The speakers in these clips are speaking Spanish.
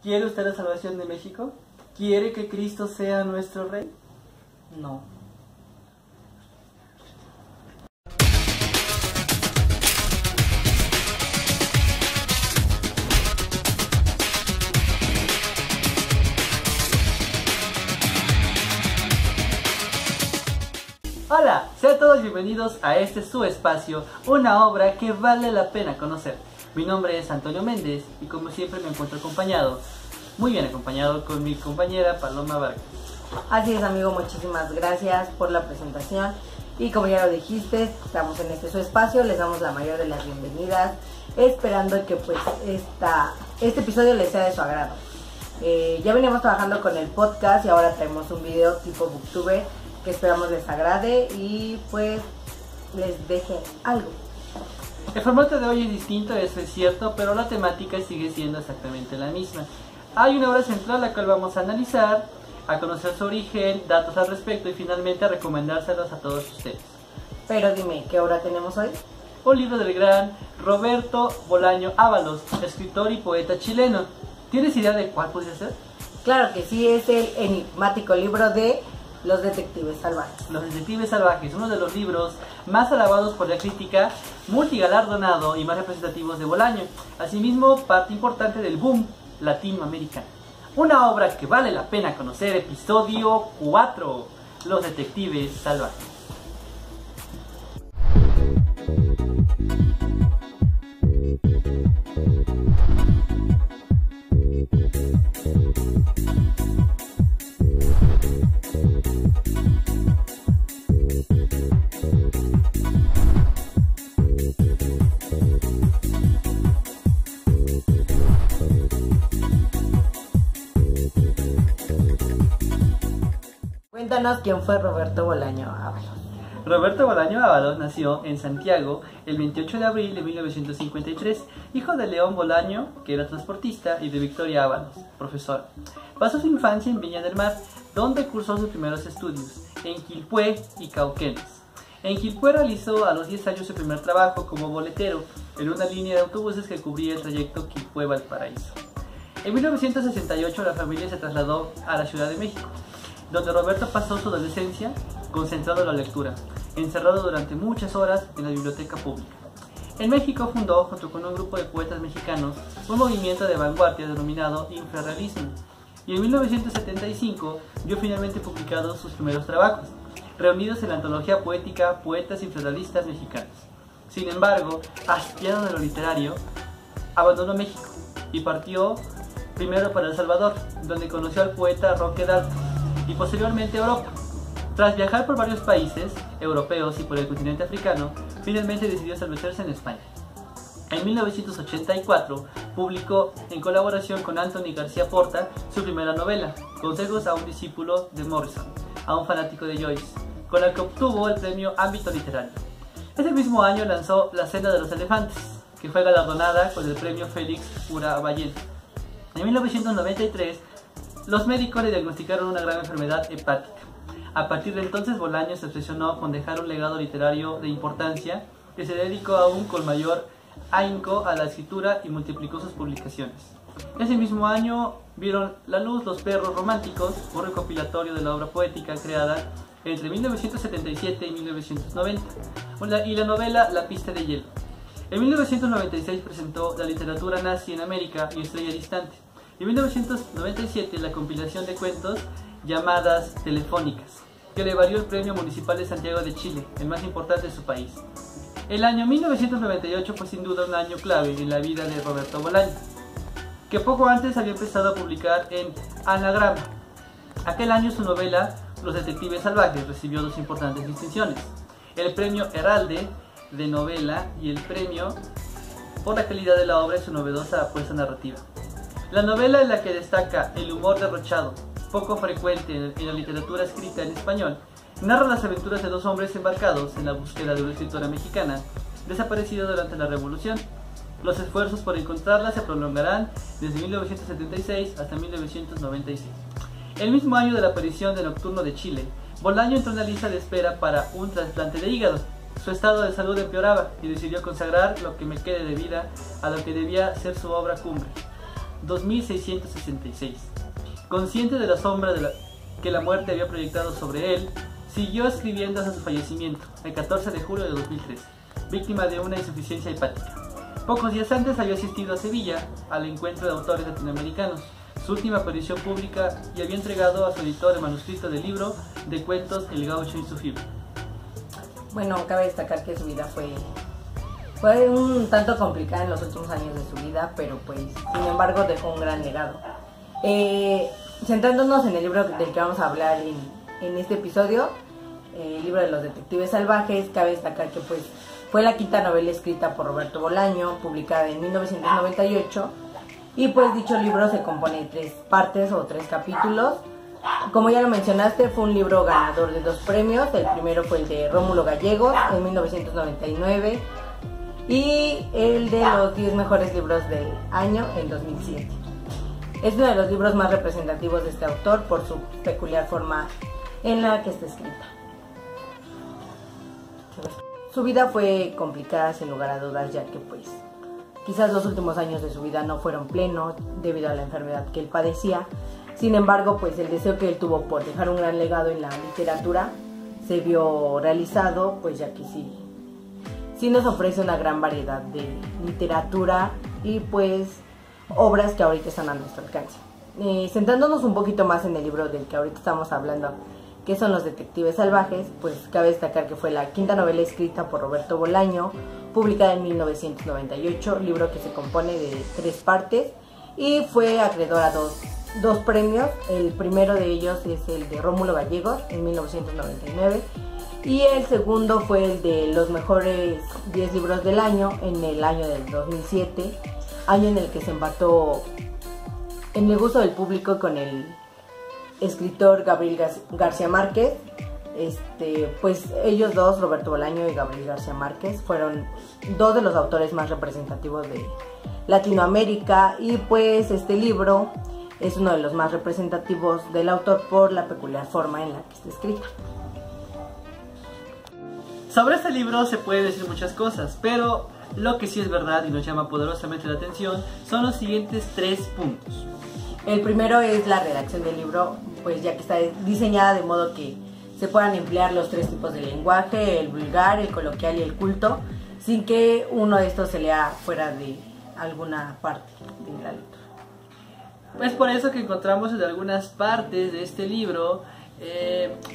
¿Quiere usted la salvación de México? ¿Quiere que Cristo sea nuestro rey? No. Hola, sean todos bienvenidos a este su espacio, una obra que vale la pena conocer. Mi nombre es Antonio Méndez y como siempre me encuentro acompañado, muy bien acompañado con mi compañera Paloma Vargas. Así es, amigo, muchísimas gracias por la presentación y como ya lo dijiste, estamos en este su espacio, les damos la mayor de las bienvenidas, esperando que pues este episodio les sea de su agrado. Ya veníamos trabajando con el podcast y ahora traemos un video tipo booktuber que esperamos les agrade y pues les deje algo. El formato de hoy es distinto, eso es cierto, pero la temática sigue siendo exactamente la misma. Hay una obra central la cual vamos a analizar, a conocer su origen, datos al respecto y finalmente a recomendárselos a todos ustedes. Pero dime, ¿qué obra tenemos hoy? Un libro del gran Roberto Bolaño Ábalos, escritor y poeta chileno. ¿Tienes idea de cuál podría ser? Claro que sí, es el enigmático libro de Los Detectives Salvajes. Los Detectives Salvajes, uno de los libros más alabados por la crítica, multigalardonado y más representativos de Bolaño. Asimismo, parte importante del boom latinoamericano. Una obra que vale la pena conocer, episodio 4, Los Detectives Salvajes. Cuéntanos quién fue Roberto Bolaño Ábalos. Roberto Bolaño Ábalos nació en Santiago el 28 de abril de 1953, hijo de León Bolaño, que era transportista, y de Victoria Ábalos, profesora. Pasó su infancia en Viña del Mar, donde cursó sus primeros estudios, en Quilpué y Cauquenes. En Quilpué realizó a los 10 años su primer trabajo como boletero en una línea de autobuses que cubría el trayecto Quilpué-Valparaíso. En 1968 la familia se trasladó a la Ciudad de México, donde Roberto pasó su adolescencia concentrado en la lectura, encerrado durante muchas horas en la biblioteca pública. En México fundó, junto con un grupo de poetas mexicanos, un movimiento de vanguardia denominado infrarrealismo, y en 1975 vio finalmente publicados sus primeros trabajos, reunidos en la antología poética Poetas Infrarrealistas Mexicanos. Sin embargo, hastiado de lo literario, abandonó México y partió primero para El Salvador, donde conoció al poeta Roque Dalton, y posteriormente a Europa. Tras viajar por varios países europeos y por el continente africano, finalmente decidió establecerse en España. En 1984 publicó, en colaboración con Anthony García Porta, su primera novela, Consejos a un discípulo de Morrison, a un fanático de Joyce, con la que obtuvo el premio Ámbito Literario. Ese mismo año lanzó La Senda de los Elefantes, que fue galardonada con el premio Félix Urabayén. En 1993, los médicos le diagnosticaron una grave enfermedad hepática. A partir de entonces, Bolaño se obsesionó con dejar un legado literario de importancia que se dedicó aún con mayor ahínco a la escritura y multiplicó sus publicaciones. Ese mismo año vieron la luz Los Perros Románticos, un recopilatorio de la obra poética creada entre 1977 y 1990, y la novela La Pista de Hielo. En 1996 presentó La literatura nazi en América y Estrella Distante. En 1997 la compilación de cuentos Llamadas Telefónicas, que le valió el Premio Municipal de Santiago de Chile, el más importante de su país. El año 1998 fue sin duda un año clave en la vida de Roberto Bolaño, que poco antes había empezado a publicar en Anagrama. Aquel año su novela Los Detectives Salvajes recibió dos importantes distinciones: el premio Herralde de novela y el premio por la calidad de la obra y su novedosa apuesta narrativa. La novela, en la que destaca el humor derrochado, poco frecuente en la literatura escrita en español, narra las aventuras de dos hombres embarcados en la búsqueda de una escritora mexicana desaparecida durante la Revolución. Los esfuerzos por encontrarla se prolongarán desde 1976 hasta 1996. El mismo año de la aparición de Nocturno de Chile, Bolaño entró en la lista de espera para un trasplante de hígado. Su estado de salud empeoraba y decidió consagrar lo que me quede de vida a lo que debía ser su obra cumbre. 2666. Consciente de la sombra que la muerte había proyectado sobre él, siguió escribiendo hasta su fallecimiento, el 14 de julio de 2013, víctima de una insuficiencia hepática. Pocos días antes había asistido a Sevilla al encuentro de autores latinoamericanos, su última aparición pública, y había entregado a su editor el manuscrito del libro de cuentos El Gaucho y su fiebre. Bueno, cabe destacar que su vida fue un tanto complicada en los últimos años de su vida, pero pues sin embargo dejó un gran legado. Centrándonos en el libro del que vamos a hablar en este episodio, el libro de los detectives salvajes, cabe destacar que pues fue la quinta novela escrita por Roberto Bolaño, publicada en 1998, y pues dicho libro se compone de 3 partes o 3 capítulos. Como ya lo mencionaste, fue un libro ganador de 2 premios. El primero fue el de Rómulo Gallegos en 1999 y el de los 10 mejores libros del año en 2007. Es uno de los libros más representativos de este autor por su peculiar forma en la que está escrita. Su vida fue complicada sin lugar a dudas, ya que pues quizás los últimos años de su vida no fueron plenos debido a la enfermedad que él padecía. Sin embargo, pues el deseo que él tuvo por dejar un gran legado en la literatura se vio realizado, pues ya que sí nos ofrece una gran variedad de literatura y pues obras que ahorita están a nuestro alcance. Centrándonos un poquito más en el libro del que ahorita estamos hablando, que son Los detectives salvajes, pues cabe destacar que fue la quinta novela escrita por Roberto Bolaño, publicada en 1998, libro que se compone de 3 partes y fue acreedor a dos premios. El primero de ellos es el de Rómulo Gallegos en 1999 y el segundo fue el de los mejores 10 libros del año en el año del 2007, año en el que se empató en el gusto del público con el escritor Gabriel García Márquez. Pues ellos dos, Roberto Bolaño y Gabriel García Márquez, fueron 2 de los autores más representativos de Latinoamérica, y pues este libro es uno de los más representativos del autor por la peculiar forma en la que está escrita. Sobre este libro se puede decir muchas cosas, pero lo que sí es verdad y nos llama poderosamente la atención son los siguientes 3 puntos. El primero es la redacción del libro, pues ya que está diseñada de modo que se puedan emplear los 3 tipos de lenguaje, el vulgar, el coloquial y el culto, sin que uno de estos se lea fuera de alguna parte de la lectura. Es por eso que encontramos en algunas partes de este libro,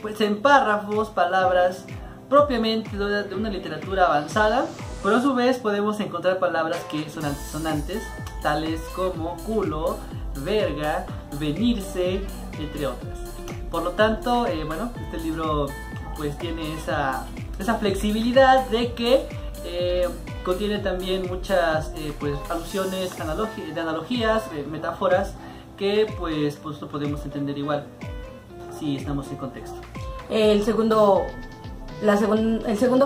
pues en párrafos, palabras propiamente de una literatura avanzada, pero a su vez podemos encontrar palabras que son altisonantes, tales como culo, verga, venirse, entre otras. Por lo tanto, bueno, este libro pues tiene esa flexibilidad de que contiene también muchas pues alusiones, analogías, metáforas que pues lo podemos entender igual si estamos en contexto. El segundo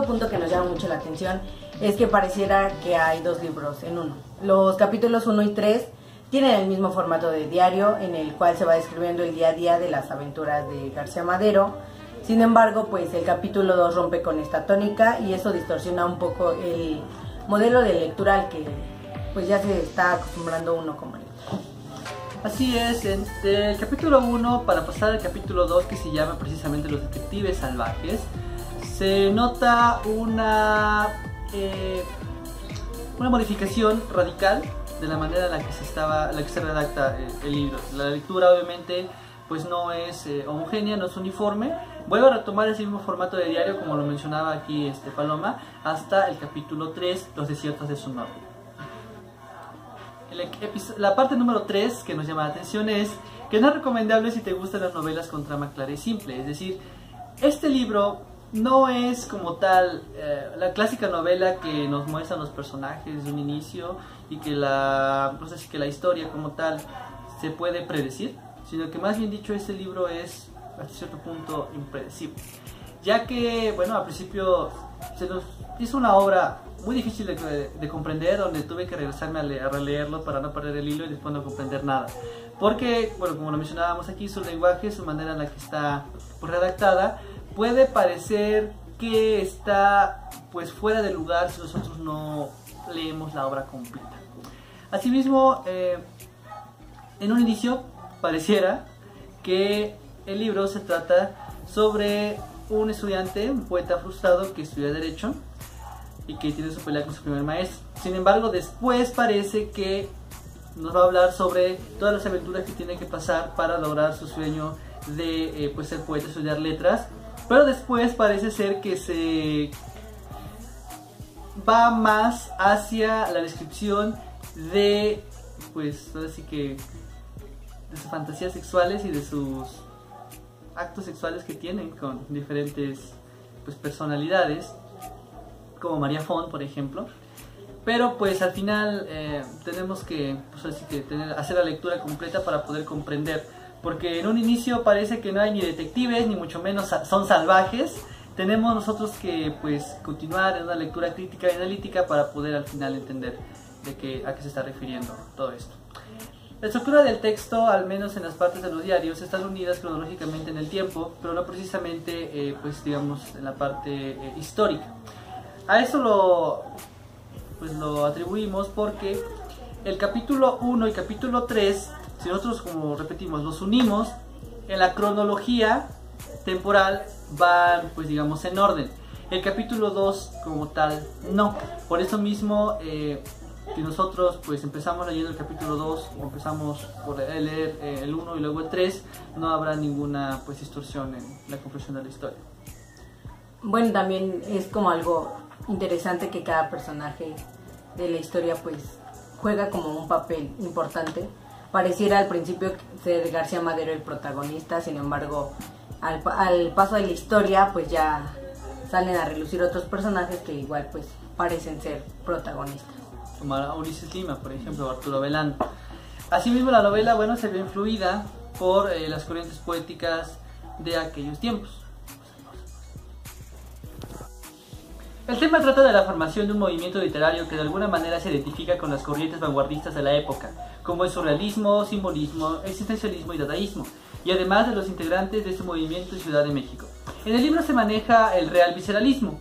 punto que nos llama mucho la atención es que pareciera que hay 2 libros en uno. Los capítulos 1 y 3 tienen el mismo formato de diario, en el cual se va describiendo el día a día de las aventuras de García Madero. Sin embargo, pues el capítulo 2 rompe con esta tónica y eso distorsiona un poco el modelo de lectura al que pues ya se está acostumbrando uno como lector. Así es, entre el capítulo 1 para pasar al capítulo 2, que se llama precisamente Los detectives salvajes, se nota una modificación radical de la manera en la que se redacta el libro. La lectura obviamente pues no es homogénea, no es uniforme. Vuelvo a retomar ese mismo formato de diario, como lo mencionaba aquí Paloma, hasta el capítulo 3, Los desiertos de Sonora. La parte número 3 que nos llama la atención es que no es recomendable si te gustan las novelas con trama clara y simple. Es decir, este libro no es como tal la clásica novela que nos muestran los personajes desde un inicio y que la historia como tal se puede predecir, sino que más bien dicho este libro es hasta cierto punto impredecible, ya que bueno, al principio se nos hizo una obra muy difícil de comprender, donde tuve que regresarme a releerlo para no perder el hilo y después no comprender nada, porque bueno, como lo mencionábamos aquí, su lenguaje, su manera en la que está pues redactada, puede parecer que está pues fuera de lugar si nosotros no leemos la obra completa. Asimismo, en un inicio pareciera que el libro se trata sobre un estudiante, un poeta frustrado que estudia Derecho y que tiene su pelea con su primer maestro. Sin embargo, después parece que nos va a hablar sobre todas las aventuras que tiene que pasar para lograr su sueño de pues ser poeta, estudiar letras. Pero después parece ser que se va más hacia la descripción de, pues, así que de sus fantasías sexuales y de sus actos sexuales que tienen con diferentes pues, personalidades, como María Font, por ejemplo. Pero pues al final tenemos que, pues, así que hacer la lectura completa para poder comprender, porque en un inicio parece que no hay ni detectives, ni mucho menos son salvajes. Tenemos nosotros que pues continuar en una lectura crítica y analítica para poder al final entender a qué se está refiriendo todo esto. La estructura del texto, al menos en las partes de los diarios, están unidas cronológicamente en el tiempo, pero no precisamente pues digamos en la parte histórica. A eso lo atribuimos porque el capítulo 1 y capítulo 3, si nosotros, como repetimos, los unimos, en la cronología temporal van, pues digamos, en orden. El capítulo 2 como tal no. Por eso mismo, si nosotros pues empezamos leyendo el capítulo 2 o empezamos por leer el 1 y luego el 3, no habrá ninguna pues distorsión en la comprensión de la historia. Bueno, también es como algo interesante que cada personaje de la historia pues juega como un papel importante. Pareciera al principio ser García Madero el protagonista, sin embargo al paso de la historia pues ya salen a relucir otros personajes que igual pues parecen ser protagonistas, como Ulises Lima, por ejemplo, o Arturo Belán. Asimismo, la novela, bueno, se ve influida por las corrientes poéticas de aquellos tiempos. El tema trata de la formación de un movimiento literario que de alguna manera se identifica con las corrientes vanguardistas de la época, como el surrealismo, simbolismo, existencialismo y dadaísmo, y además de los integrantes de este movimiento en Ciudad de México. En el libro se maneja el real visceralismo,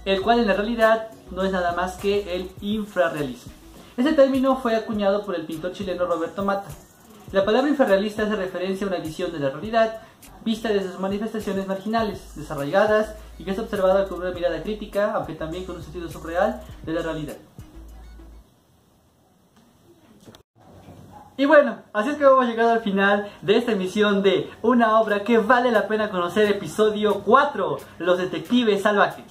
el cual en la realidad no es nada más que el infrarrealismo. Este término fue acuñado por el pintor chileno Roberto Mata. La palabra infrarrealista hace referencia a una visión de la realidad vista desde sus manifestaciones marginales, desarraigadas y que es observada con una mirada crítica, aunque también con un sentido surreal de la realidad. Y bueno, así es que hemos llegado al final de esta emisión de una obra que vale la pena conocer, episodio 4, Los Detectives Salvajes.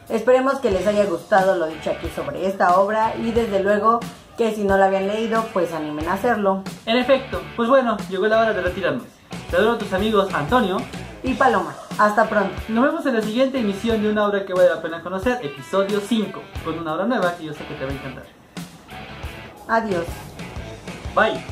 Esperemos que les haya gustado lo dicho aquí sobre esta obra y desde luego que si no la habían leído pues animen a hacerlo. En efecto, pues bueno, llegó la hora de retirarnos. Saludos a tus amigos Antonio y Paloma. Hasta pronto. Nos vemos en la siguiente emisión de una obra que vale la pena conocer, episodio 5, con una obra nueva que yo sé que te va a encantar. Adiós. Bye.